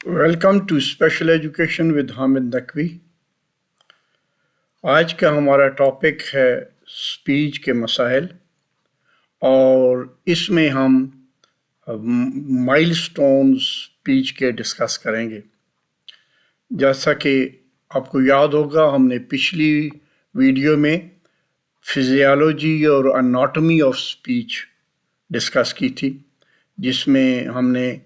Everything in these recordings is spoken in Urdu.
Welcome to special education with Hamid Naqvi. آج کا ہمارا ٹاپک ہے اسپیچ کے مسائل، اور اس میں ہم مائل سٹون اسپیچ کے ڈسکس کریں گے۔ جیسا کہ آپ کو یاد ہوگا، ہم نے پچھلی ویڈیو میں فزیالوجی اور اناٹمی آف اسپیچ ڈسکس کی تھی، جس میں ہم نے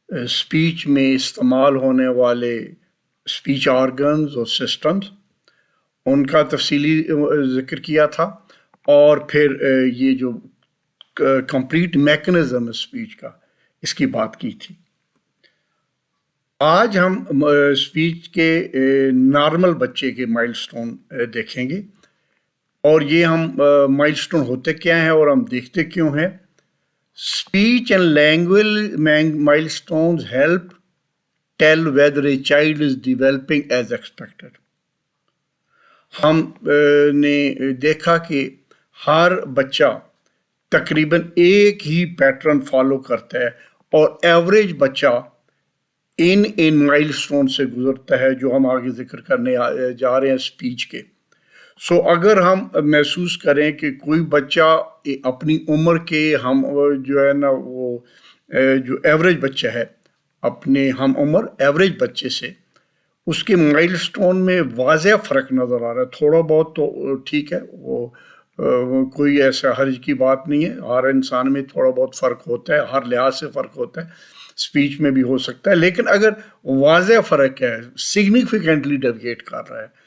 اسپیچ میں استعمال ہونے والے اسپیچ آرگنز اور سسٹمز ان کا تفصیلی ذکر کیا تھا، اور پھر یہ جو کمپلیٹ میکنزم اسپیچ کا، اس کی بات کی تھی۔ آج ہم اسپیچ کے نارمل بچے کے مائل سٹون دیکھیں گے، اور یہ ہم مائل سٹون ہوتے کیا ہیں اور ہم دیکھتے کیوں ہیں۔ Speech and language milestones help tell whether a child is developing as expected. ہم نے دیکھا کہ ہر بچہ تقریباً ایک ہی پیٹرن فالو کرتا ہے، اور ایوریج بچہ ان مائل سٹون سے گزرتا ہے جو ہم آگے ذکر کرنے جا رہے ہیں اسپیچ کے۔ اگر ہم محسوس کریں کہ کوئی بچہ اپنی عمر کے ہم جو ہے نا وہ جو ایوریج بچہ ہے، اپنے ہم عمر ایوریج بچے سے اس کے مائل سٹون میں واضح فرق نظر آ رہا ہے، تھوڑا بہت تو ٹھیک ہے، وہ کوئی ایسا حرج کی بات نہیں ہے، ہر انسان میں تھوڑا بہت فرق ہوتا ہے، ہر لحاظ سے فرق ہوتا ہے، اسپیچ میں بھی ہو سکتا ہے، لیکن اگر واضح فرق ہے، سگنیفیکنٹلی ڈیویٹ کر رہا ہے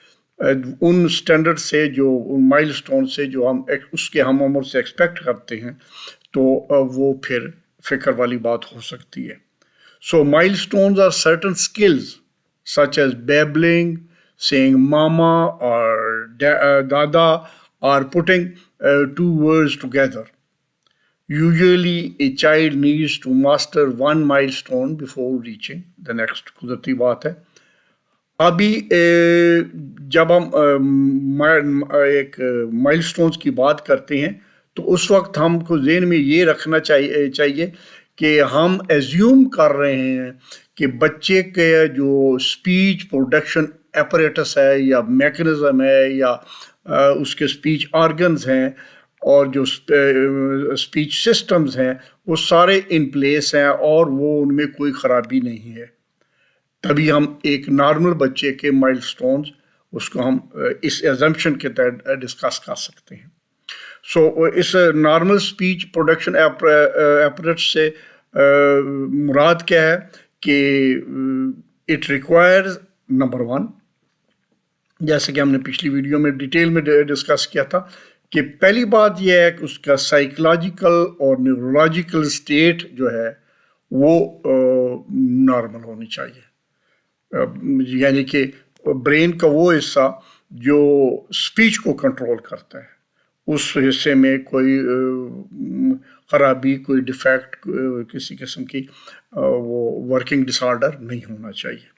ان سٹینڈرڈ سے، جو مائل سٹون سے جو ہم اس کے ہم عمر سے ایکسپیکٹ کرتے ہیں، تو وہ پھر فکر والی بات ہو سکتی ہے۔ Milestones are certain skills such as babbling, saying mama or dada, or putting two words together. Usually a child needs to master one milestone before reaching the next. قدرتی بات ہے۔ ابھی جب ہم ایک مائل سٹونز کی بات کرتے ہیں تو اس وقت ہم کو ذہن میں یہ رکھنا چاہیے کہ ہم ایزیوم کر رہے ہیں کہ بچے کے جو اسپیچ پروڈکشن ایپریٹس ہے یا میکنزم ہے یا اس کے اسپیچ آرگنز ہیں اور جو اسپیچ سسٹمز ہیں وہ سارے ان پلیس ہیں اور وہ ان میں کوئی خرابی نہیں ہے، تبھی ہم ایک نارمل بچے کے مائل سٹونز اس کو ہم اس ایزمپشن کے تحت ڈسکس کر سکتے ہیں۔ اس نارمل اسپیچ پروڈکشن ایپریٹس سے مراد کیا ہے کہ اٹ ریکوائرز نمبر 1، جیسے کہ ہم نے پچھلی ویڈیو میں ڈیٹیل میں ڈسکس کیا تھا کہ پہلی بات یہ ہے کہ اس کا سائیکولوجیکل اور نیورولوجیکل اسٹیٹ جو ہے وہ نارمل ہونی چاہیے، یعنی کہ برین کا وہ حصہ جو اسپیچ کو کنٹرول کرتا ہے، اس حصے میں کوئی خرابی، کوئی ڈیفیکٹ، کسی قسم کی وہ ورکنگ ڈس آرڈر نہیں ہونا چاہیے۔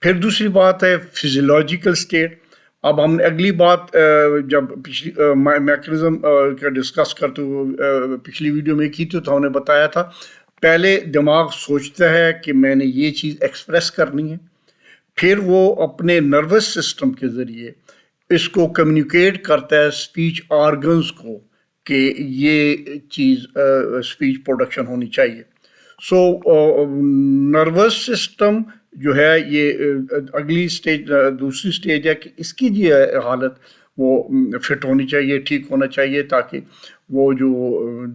پھر دوسری بات ہے فزیولوجیکل اسٹیٹ۔ اب ہم نے اگلی بات جب پچھلی میکنزم کا ڈسکس کرتے ہوئے پچھلی ویڈیو میں کی تھی تو ہم نے بتایا تھا پہلے دماغ سوچتا ہے کہ میں نے یہ چیز ایکسپریس کرنی ہے، پھر وہ اپنے نروس سسٹم کے ذریعے اس کو کمیونیکیٹ کرتا ہے اسپیچ آرگنز کو کہ یہ چیز اسپیچ پروڈکشن ہونی چاہیے۔ نروس سسٹم جو ہے یہ اگلی سٹیج، دوسری سٹیج ہے کہ اس کی یہ حالت وہ فٹ ہونی چاہیے، ٹھیک ہونا چاہیے، تاکہ وہ جو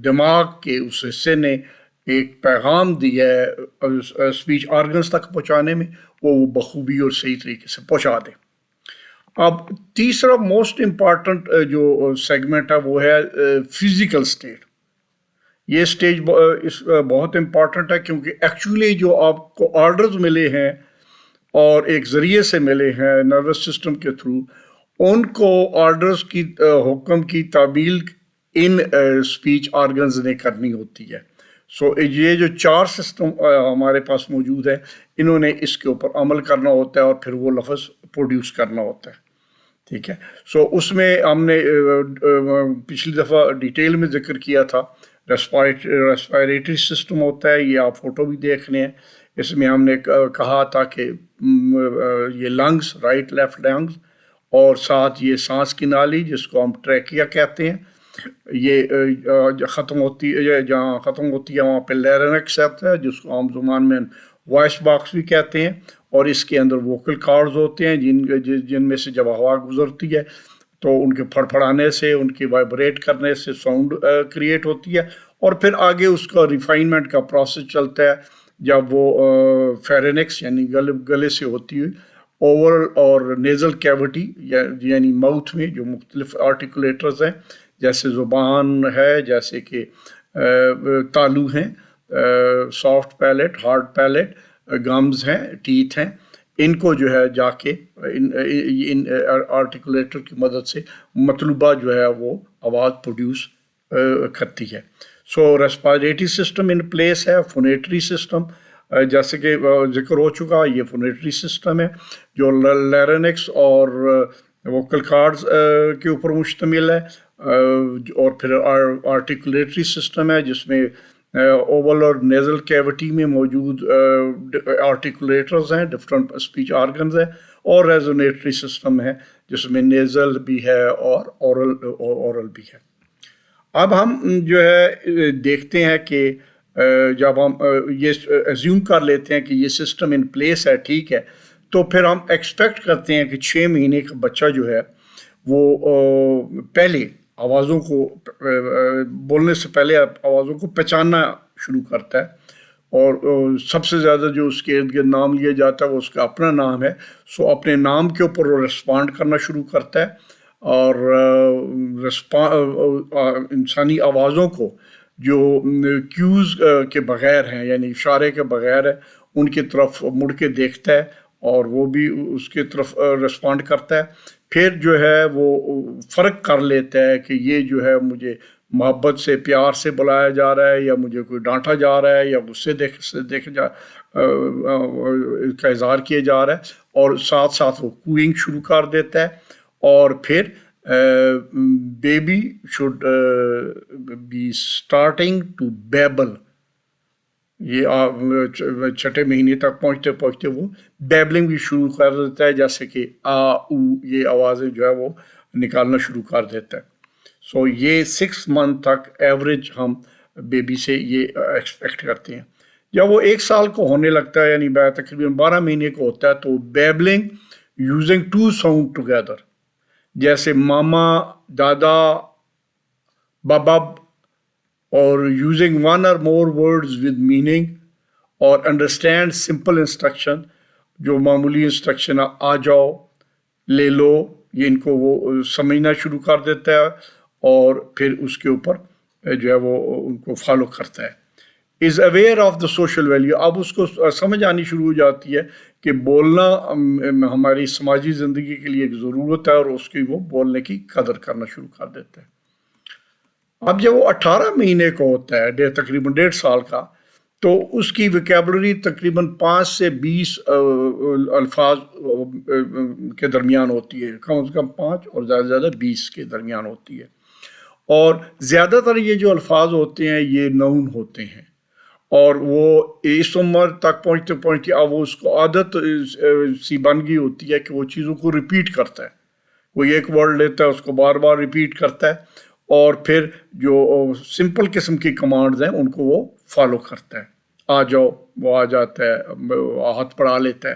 دماغ کے اس حصے نے ایک پیغام دیا ہے اسپیچ آرگنز تک پہنچانے میں، وہ بخوبی اور صحیح طریقے سے پہنچا دے۔ اب تیسرا موسٹ امپارٹنٹ جو سیگمنٹ ہے وہ ہے فزیکل اسٹیٹ۔ یہ سٹیج بہت امپارٹنٹ ہے کیونکہ ایکچولی جو آپ کو آرڈرز ملے ہیں اور ایک ذریعے سے ملے ہیں نروس سسٹم کے تھرو، ان کو آرڈرز کی حکم کی تعمیل ان اسپیچ آرگنز نے کرنی ہوتی ہے۔ یہ جو 4 سسٹم ہمارے پاس موجود ہیں، انہوں نے اس کے اوپر عمل کرنا ہوتا ہے اور پھر وہ لفظ پروڈیوس کرنا ہوتا ہے، ٹھیک ہے۔ اس میں ہم نے پچھلی دفعہ ڈیٹیل میں ذکر کیا تھا ریسپائریٹری سسٹم ہوتا ہے، یہ آپ فوٹو بھی دیکھ رہے ہیں، اس میں ہم نے کہا تھا کہ یہ لنگس، رائٹ لیفٹ لنگس، اور ساتھ یہ سانس کی نالی جس کو ہم ٹریکیا کہتے ہیں، یہ ختم ہوتی ہے، جہاں ختم ہوتی ہے وہاں پہ لیرنکس ہے جس کو عام زبان میں وائس باکس بھی کہتے ہیں، اور اس کے اندر ووکل کارڈز ہوتے ہیں جن میں سے جب ہوا گزرتی ہے تو ان کے پھڑ پھڑانے سے، ان کی وائبریٹ کرنے سے ساؤنڈ کریٹ ہوتی ہے، اور پھر آگے اس کا ریفائنمنٹ کا پروسیس چلتا ہے جب وہ فیرینکس یعنی گلے سے ہوتی ہوئی اوورل اور نیزل کیوٹی یعنی ماؤتھ میں جو مختلف آرٹیکولیٹرز ہیں، جیسے زبان ہے، جیسے کہ تالو ہیں، soft palate, hard palate, gums ہیں، ٹیتھ ہیں، ان کو جو ہے جا کے ان آرٹیکولیٹر کی مدد سے مطلوبہ جو ہے وہ آواز پروڈیوس کرتی ہے۔ سو ریسپائریٹری سسٹم ان پلیس ہے، فونیٹری سسٹم جیسے کہ ذکر ہو چکا، یہ فونیٹری سسٹم ہے جو لیرنکس اور ووکل کارڈز کے اوپر مشتمل ہے، اور پھر آرٹیکولیٹری سسٹم ہے جس میں اوول اور نیزل کیوٹی میں موجود آرٹیکولیٹرز ہیں، ڈفرینٹ اسپیچ آرگنز ہیں، اور ریزونیٹری سسٹم ہے جس میں نیزل بھی ہے اور اورل بھی ہے۔ اب ہم جو ہے دیکھتے ہیں کہ جب ہم یہ ایزیوم کر لیتے ہیں کہ یہ سسٹم ان پلیس ہے، ٹھیک ہے، تو پھر ہم ایکسپیکٹ کرتے ہیں کہ 6 مہینے کا بچہ جو ہے وہ پہلے آوازوں کو بولنے سے پہلے آوازوں کو پہچاننا شروع کرتا ہے، اور سب سے زیادہ جو اس کے ارد گرد نام لیا جاتا ہے وہ اس کا اپنا نام ہے، سو اپنے نام کے اوپر وہ ریسپونڈ کرنا شروع کرتا ہے، اور انسانی آوازوں کو جو کیوز کے بغیر ہیں یعنی اشارے کے بغیر ہے ان کی طرف مڑ کے دیکھتا ہے، اور وہ بھی اس کی طرف ریسپونڈ کرتا ہے، پھر جو ہے وہ فرق کر لیتا ہے کہ یہ جو ہے مجھے محبت سے، پیار سے بلایا جا رہا ہے، یا مجھے کوئی ڈانٹا جا رہا ہے، یا غصے کا اظہار کیا جا رہا ہے، اور ساتھ ساتھ وہ کوئنگ شروع کر دیتا ہے، اور پھر baby should be starting to babble, یہ چھٹے مہینے تک پہنچتے پہنچتے وہ بیبلنگ بھی شروع کر دیتا ہے، جیسے کہ آ او یہ آوازیں جو ہے وہ نکالنا شروع کر دیتا ہے۔ سو یہ 6 منتھ تک ایوریج ہم بیبی سے یہ ایکسپیکٹ کرتے ہیں۔ جب وہ 1 سال کو ہونے لگتا ہے یعنی تقریباً 12 مہینے کو ہوتا ہے تو بیبلنگ یوزنگ 2 ساؤنڈ ٹوگیدر، جیسے ماما، دادا، بابب، اور using 1 or more words with meaning، اور انڈرسٹینڈ سمپل انسٹرکشن، جو معمولی انسٹرکشن آ جاؤ، لے لو، یہ ان کو وہ سمجھنا شروع کر دیتا ہے، اور پھر اس کے اوپر جو ہے وہ ان کو فالو کرتا ہے۔ Is aware of the social value, اب اس کو سمجھ آنی شروع ہو جاتی ہے کہ بولنا ہماری سماجی زندگی کے لیے ایک ضرورت ہے، اور اس کی وہ بولنے کی قدر کرنا شروع کر دیتا ہے۔ اب جب وہ 18 مہینے کا ہوتا ہے، تقریباً 1.5 سال کا، تو اس کی ویکیبلری تقریباً 5 سے 20 الفاظ کے درمیان ہوتی ہے، کم از کم 5 اور زیادہ سے زیادہ 20 کے درمیان ہوتی ہے، اور زیادہ تر یہ جو الفاظ ہوتے ہیں یہ نون ہوتے ہیں، اور وہ اس عمر تک پہنچتے پہنچتے اب وہ اس کو عادت سی بن گئی ہوتی ہے کہ وہ چیزوں کو ریپیٹ کرتا ہے، کوئی ایک ورڈ لیتا ہے اس کو بار بار ریپیٹ کرتا ہے، اور پھر جو سمپل قسم کی کمانڈز ہیں ان کو وہ فالو کرتا ہے، آ جاؤ وہ آ جاتا ہے، ہاتھ پڑھا لیتا ہے۔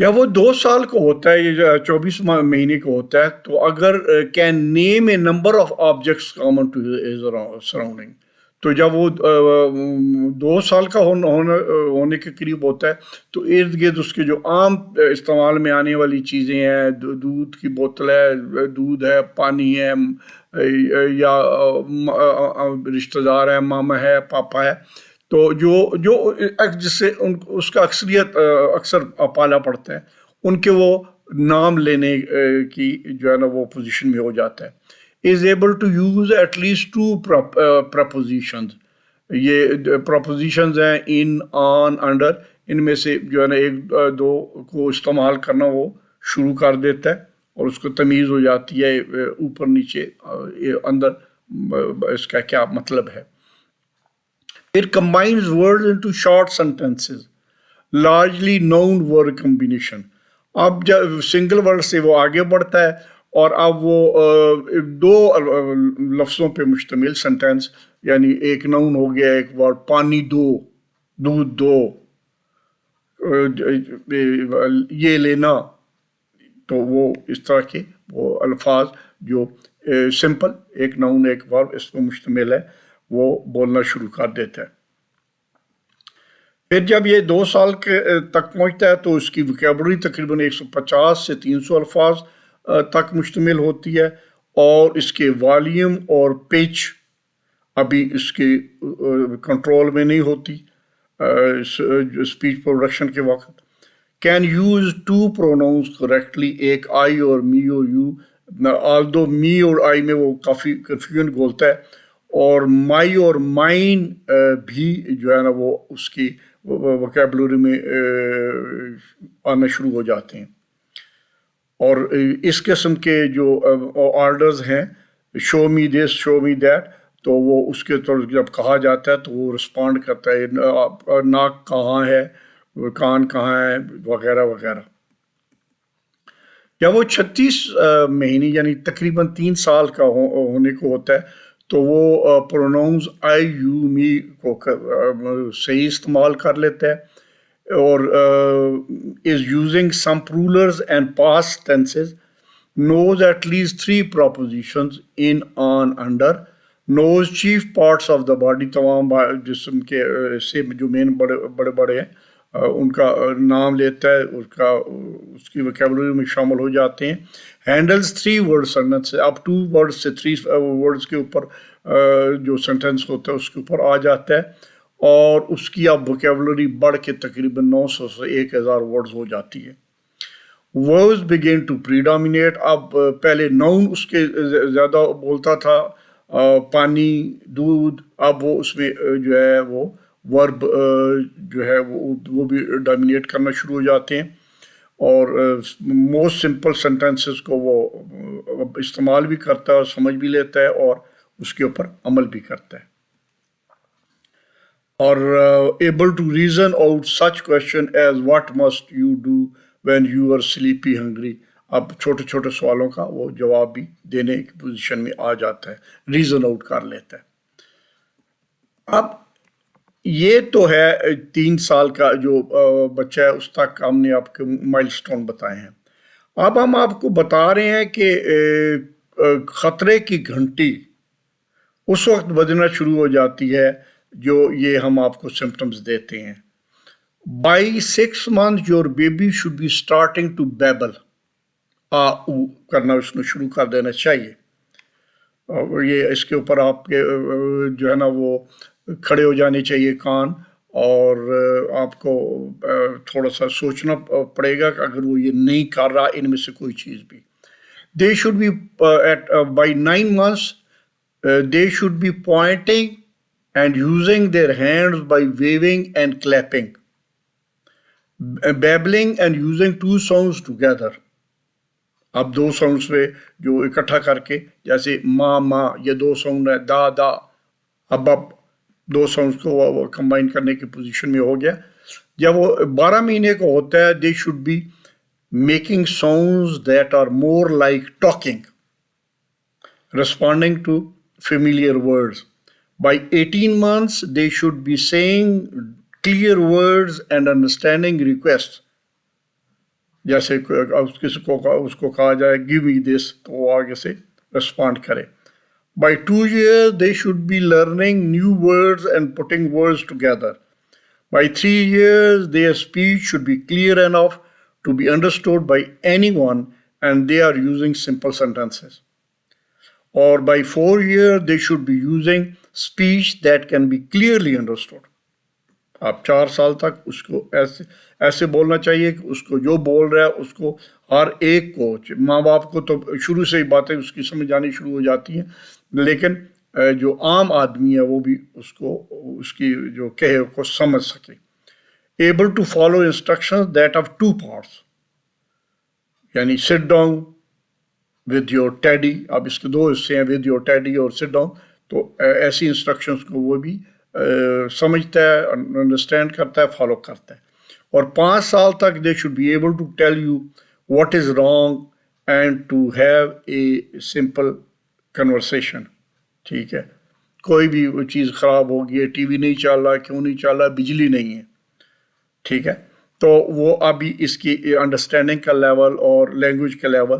یا وہ 2 سال کو ہوتا ہے، یہ 24 مہینے کو ہوتا ہے، تو اگر can name a number of objects common to his surrounding, تو جب وہ 2 سال کا ہونے کے قریب ہوتا ہے تو ارد گرد اس کے جو عام استعمال میں آنے والی چیزیں ہیں، دودھ کی بوتل ہے، دودھ ہے، پانی ہے، یا رشتہ دار ہے، ماما ہے، پاپا ہے، تو جو جس سے اس کا اکثر پالا پڑتا ہے، ان کے وہ نام لینے کی جو ہے نا وہ پوزیشن میں ہو جاتا ہے۔ is able to use at least 2 prepositions، یہ prepositions ہیں in، on، under، ان میں سے جو ہے نا 1-2 کو استعمال کرنا وہ شروع کر دیتا ہے، اور اس کو تمیز ہو جاتی ہے اوپر نیچے اندر اس کا کیا مطلب ہے۔ It combines words into short sentences, largely noun word combination. اب جب سنگل ورڈ سے وہ آگے بڑھتا ہے اور اب وہ دو لفظوں پہ مشتمل سنٹینس، یعنی ایک نون ہو گیا، ایک ورڈ پانی دو، دودھ دو، یہ لینا، تو وہ اس طرح کے وہ الفاظ جو سمپل ایک نون ایک ورب اس پر مشتمل ہے وہ بولنا شروع کر دیتا ہے. پھر جب یہ 2 سال کے تک پہنچتا ہے تو اس کی ویکیبلری تقریباً 150 سے 300 الفاظ تک مشتمل ہوتی ہے، اور اس کے والیوم اور پچ ابھی اس کے کنٹرول میں نہیں ہوتی اسپیچ پروڈکشن کے وقت. کین یوز 2 pronouns کریکٹلی، ایک آئی اور می اور یو، آلدو می اور آئی میں وہ کافی کنفیوژن گولتا ہے، اور مائی اور مائن بھی جو ہے نا وہ اس کی وکیبلری میں آنا شروع ہو جاتے ہیں. اور اس قسم کے جو آرڈرز ہیں، شو می دس شو می دیٹ، تو وہ اس کے طور جب کہا جاتا ہے تو وہ رسپونڈ کرتا ہے، ناک کہاں ہے، کان کہاں ہے، وغیرہ وغیرہ. جب وہ 36 مہینے یعنی تقریباً 3 سال کا ہونے کو ہوتا ہے تو وہ پروناؤنز آئی یو می کو صحیح استعمال کر لیتا ہے، اور is using some plurals and past tenses, knows at least 3 propositions in, on, under, knows chief parts of the body، تمام جسم کے سے جو مین بڑے بڑے ہیں ان کا نام لیتا ہے، اس کی ویکیبلری میں شامل ہو جاتے ہیں. ہینڈلز 3 word سینٹینس، اب 2 words سے 3 words کے اوپر جو سینٹینس ہوتا ہے اس کے اوپر آ جاتا ہے، اور اس کی اب ویکیبلری بڑھ کے تقریباً 900 سے 1000 words ہو جاتی ہے. Words begin to predominate، اب پہلے نون اس کے زیادہ بولتا تھا، پانی، دودھ، اب وہ اس میں جو ہے وہ ورب جو ہے وہ بھی ڈومینیٹ کرنا شروع ہو جاتے ہیں، اور موسٹ سمپل سینٹینسز کو وہ استعمال بھی کرتا ہے اور سمجھ بھی لیتا ہے اور اس کے اوپر عمل بھی کرتا ہے. اور able to reason out such question as what must you do when you are sleepy hungry، اب چھوٹے چھوٹے سوالوں کا وہ جواب بھی دینے کی پوزیشن میں آ جاتا ہے، ریزن آؤٹ کر لیتا ہے. اب یہ تو ہے 3 سال کا جو بچہ ہے، اس تک ہم نے آپ کے مائل سٹون بتائے ہیں. اب ہم آپ کو بتا رہے ہیں کہ خطرے کی گھنٹی اس وقت بجنا شروع ہو جاتی ہے جو یہ ہم آپ کو سمپٹمز دیتے ہیں. By 6 months your baby should be starting to babble، او کرنا اس نے شروع کر دینا چاہیے. اور یہ اس کے اوپر آپ کے جو ہے نا وہ کھڑے ہو جانے چاہیے کان، اور آپ کو تھوڑا سا سوچنا پڑے گا کہ اگر وہ یہ نہیں کر رہا ان میں سے کوئی چیز بھی. They should be by 9 months they should be pointing and using their hands by waving and clapping. Babbling and using 2 sounds together، اب 2 ساؤنڈس پہ جو اکٹھا کر کے، جیسے ماں ماں، یہ 2 ساؤنڈ ہے، دا دا، اب 2 ساؤنڈس کو کمبائن کرنے کی پوزیشن میں ہو گیا. جب وہ 12 مہینے کو ہوتا ہے they should be making sounds that are more like talking، responding to familiar words. By 18 months they should be saying clear words and understanding requests، جیسے کسی کو اس کو کہا جائے give me this تو وہ آگے سے رسپونڈ کرے. By 2 years they should be learning new words and putting words together. By 3 years their speech should be clear enough to be understood by anyone and they are using simple sentences. Or by 4 years they should be using speech that can be clearly understood. آپ 4 سال تک اس کو ایسے بولنا چاہیے کہ اس کو جو بول رہا ہے اس کو ہر ایک کو، ماں باپ کو تو شروع سے ہی باتیں اس کی سمجھ آنی شروع ہو جاتی ہیں، لیکن جو عام آدمی ہے وہ بھی اس کو اس کی جو کہے کو سمجھ سکے. Able to follow instructions that have 2 parts، یعنی sit down with your teddy، اب اس کے 2 حصے ہیں، with your teddy اور sit down، تو ایسی انسٹرکشنز کو وہ بھی سمجھتا ہے, انڈرسٹینڈ کرتا ہے, فالو کرتا ہے. اور 5 سال تک they should be able to tell you what is wrong and to have a simple conversation. ٹھیک ہے, کوئی بھی چیز خراب ہو گئی ہے, ٹی وی نہیں چل رہا, کیوں نہیں چل رہا, بجلی نہیں ہے. ٹھیک ہے, تو وہ ابھی اس کی انڈرسٹینڈنگ کا لیول اور لینگویج کا لیول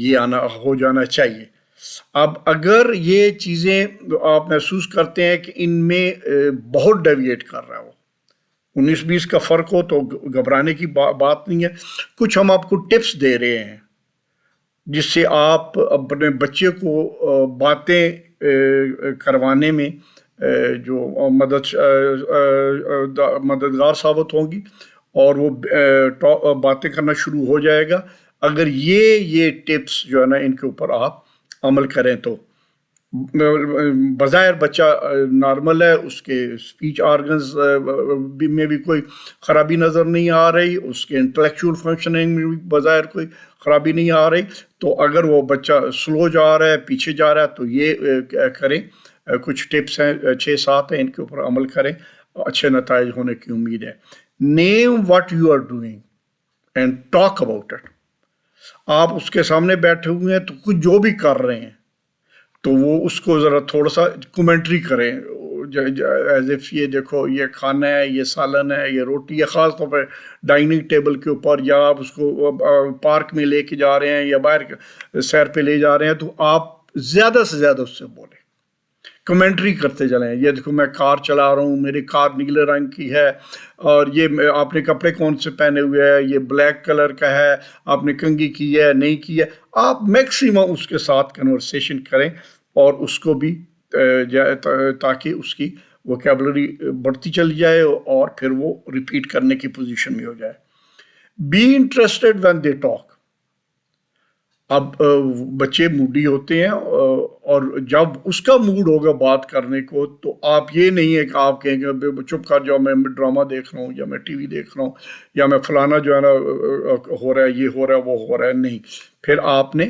یہ ہو جانا چاہیے. اب اگر یہ چیزیں آپ محسوس کرتے ہیں کہ ان میں بہت ڈیویٹ کر رہا ہو, 19-20 کا فرق ہو, تو گھبرانے کی بات نہیں ہے. کچھ ہم آپ کو ٹپس دے رہے ہیں جس سے آپ اپنے بچے کو باتیں کروانے میں جو مددگار ثابت ہوں گی, اور وہ باتیں کرنا شروع ہو جائے گا اگر یہ ٹپس جو ہے نا ان کے اوپر آپ عمل کریں. تو بظاہر بچہ نارمل ہے, اس کے اسپیچ آرگنز میں بھی کوئی خرابی نظر نہیں آ رہی, اس کے انٹلیکچول فنکشننگ میں بھی بظاہر کوئی خرابی نہیں آ رہی. تو اگر وہ بچہ سلو جا رہا ہے, پیچھے جا رہا ہے, تو یہ کریں, کچھ ٹپس ہیں 6-7 ہیں, ان کے اوپر عمل کریں, اچھے نتائج ہونے کی امید ہے. Name what you are doing and talk about it. آپ اس کے سامنے بیٹھے ہوئے ہیں تو کچھ جو بھی کر رہے ہیں تو وہ اس کو ذرا تھوڑا سا کومنٹری کریں, ایز اف یہ دیکھو یہ کھانا ہے, یہ سالن ہے, یہ روٹی ہے, خاص طور پہ ڈائننگ ٹیبل کے اوپر, یا آپ اس کو پارک میں لے کے جا رہے ہیں یا باہر سیر پہ لے جا رہے ہیں, تو آپ زیادہ سے زیادہ اس سے بولیں, کمنٹری کرتے چلیں. یہ دیکھو میں کار چلا رہا ہوں, میری کار نیلے رنگ کی ہے, اور یہ آپ نے کپڑے کون سے پہنے ہوئے ہیں, یہ بلیک کلر کا ہے, آپ نے کنگھی کی ہے نہیں کی ہے. آپ میکسیمم اس کے ساتھ کنورسیشن کریں اور اس کو بھی تاکہ اس کی ووکیبلری بڑھتی چلی جائے اور پھر وہ ریپیٹ کرنے کی پوزیشن میں ہو جائے. Be interested when they talk. اب بچے موڈی ہوتے ہیں, اور جب اس کا موڈ ہوگا بات کرنے کو تو آپ یہ نہیں ہے کہ آپ کہیں گے چپ کر جاؤ, میں ڈرامہ دیکھ رہا ہوں, یا میں ٹی وی دیکھ رہا ہوں, یا میں فلانا جو ہے نا ہو رہا ہے, یہ ہو رہا ہے, وہ ہو رہا ہے. نہیں, پھر آپ نے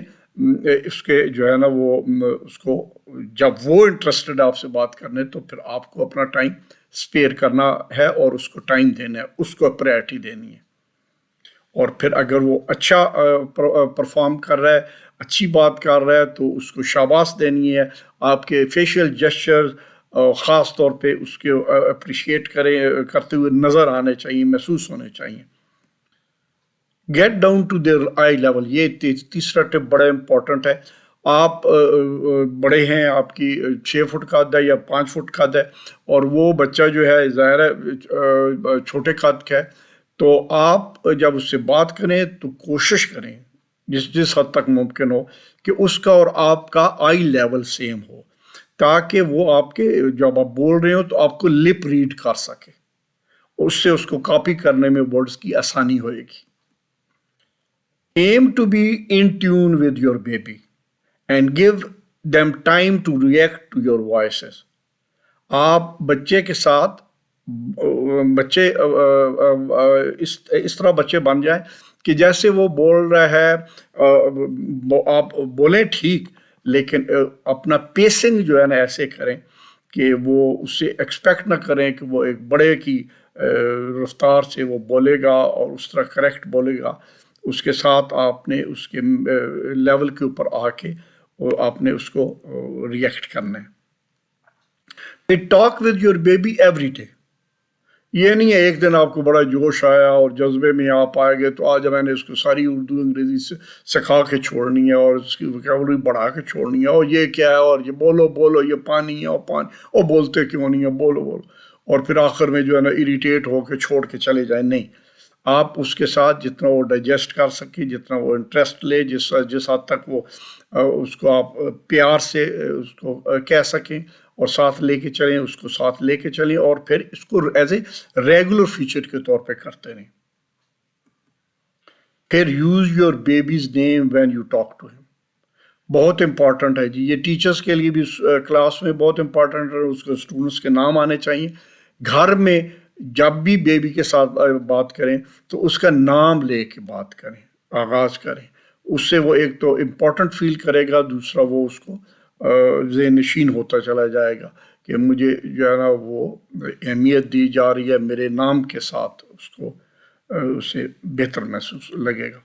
اس کے جو ہے نا وہ اس کو, جب وہ انٹرسٹڈ آپ سے بات کرنے, تو پھر آپ کو اپنا ٹائم اسپیئر کرنا ہے اور اس کو ٹائم دینا ہے, اس کو پرائرٹی دینی ہے. اور پھر اگر وہ اچھا پرفارم کر رہا ہے, اچھی بات کر رہا ہے, تو اس کو شاباش دینی ہے. آپ کے فیشیل جسچر خاص طور پہ اس کے اپریشیٹ کرتے ہوئے نظر آنے چاہیے, محسوس ہونے چاہیے. Get down to their eye level. یہ تیسرا ٹپ بڑا امپورٹنٹ ہے. آپ بڑے ہیں, آپ کی 6 فٹ قد ہے یا 5 فٹ قد ہے, اور وہ بچہ جو ہے ظاہر ہے چھوٹے قد کا ہے, تو آپ جب اس سے بات کریں تو کوشش کریں جس حد تک ممکن ہو کہ اس کا اور آپ کا آئی لیول سیم ہو, تاکہ وہ آپ کے جب آپ بول رہے ہو تو آپ کو لپ ریڈ کر سکے, اس سے اس کو کاپی کرنے میں ورڈز کی آسانی ہوئے گی. Aim to be in tune with your baby and give them time to react to your voices. آپ بچے کے ساتھ بچے اس طرح بچے بن جائیں کہ جیسے وہ بول رہا ہے آپ بولیں ٹھیک, لیکن اپنا پیسنگ جو ہے نا ایسے کریں کہ وہ اس سے ایکسپیکٹ نہ کریں کہ وہ ایک بڑے کی رفتار سے وہ بولے گا اور اس طرح کریکٹ بولے گا. اس کے ساتھ آپ نے اس کے لیول کے اوپر آ کے آپ نے اس کو ریئیکٹ کرنا ہے. Talk with your baby every day. یہ نہیں ہے ایک دن آپ کو بڑا جوش آیا اور جذبے میں آپ آئے گئے تو آج میں نے اس کو ساری اردو انگریزی سے سکھا کے چھوڑنی ہے اور اس کی ووکیبلری بڑھا کے چھوڑنی ہے, اور یہ کیا ہے, اور یہ بولو یہ پانی ہے, اور پانی, اور بولتے کیوں نہیں ہے, بولو, اور پھر آخر میں جو ہے نا اریٹیٹ ہو کے چھوڑ کے چلے جائیں. نہیں, آپ اس کے ساتھ جتنا وہ ڈائجسٹ کر سکیں, جتنا وہ انٹرسٹ لے, جس حد تک وہ اس کو آپ پیار سے اس کو کہہ سکیں اور ساتھ لے کے چلیں, اس کو ساتھ لے کے چلیں, اور پھر اس کو ایز اے ریگولر فیچر کے طور پہ کرتے رہیں. پھر use your baby's name when you talk to him. بہت امپورٹنٹ ہے جی, یہ ٹیچرس کے لیے بھی کلاس میں بہت امپورٹنٹ ہے, اس کو اسٹوڈنٹس کے نام آنے چاہیے. گھر میں جب بھی بیبی کے ساتھ بات کریں تو اس کا نام لے کے بات کریں, آغاز کریں. اس سے وہ ایک تو امپورٹنٹ فیل کرے گا, دوسرا وہ اس کو ذہن نشین ہوتا چلا جائے گا کہ مجھے جو ہے نا وہ اہمیت دی جا رہی ہے، میرے نام کے ساتھ اس کو اسے بہتر محسوس لگے گا۔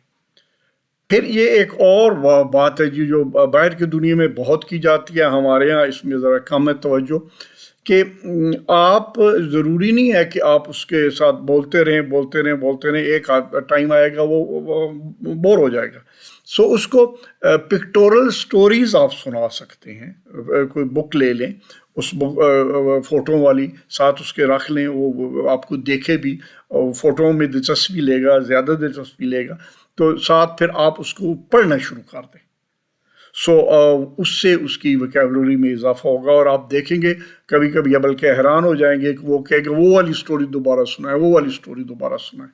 پھر یہ ایک اور بات ہے جی جو باہر کی دنیا میں بہت کی جاتی ہے، ہمارے ہاں اس میں ذرا کم ہے توجہ، کہ آپ ضروری نہیں ہے کہ آپ اس کے ساتھ بولتے رہیں، ایک ٹائم آئے گا وہ بور ہو جائے گا۔ سو اس کو پکٹورل سٹوریز آپ سنا سکتے ہیں، کوئی بک لے لیں، اس فوٹو والی ساتھ اس کے رکھ لیں، وہ آپ کو دیکھے بھی، فوٹو میں دلچسپی لے گا، زیادہ دلچسپی لے گا، تو ساتھ پھر آپ اس کو پڑھنا شروع کر دیں۔ سو اس سے اس کی ویکیبلری میں اضافہ ہوگا، اور آپ دیکھیں گے کبھی کبھی بلکہ حیران ہو جائیں گے کہ وہ کہے گا وہ والی سٹوری دوبارہ سنائیں۔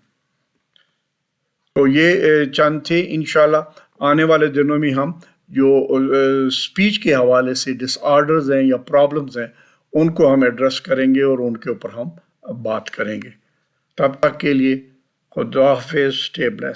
تو یہ چند تھے، انشاءاللہ آنے والے دنوں میں ہم جو سپیچ کے حوالے سے ڈس آرڈرز ہیں یا پرابلمز ہیں ان کو ہم ایڈریس کریں گے اور ان کے اوپر ہم بات کریں گے۔ تب تک کے لیے خدا حافظ، اسٹے بلیس۔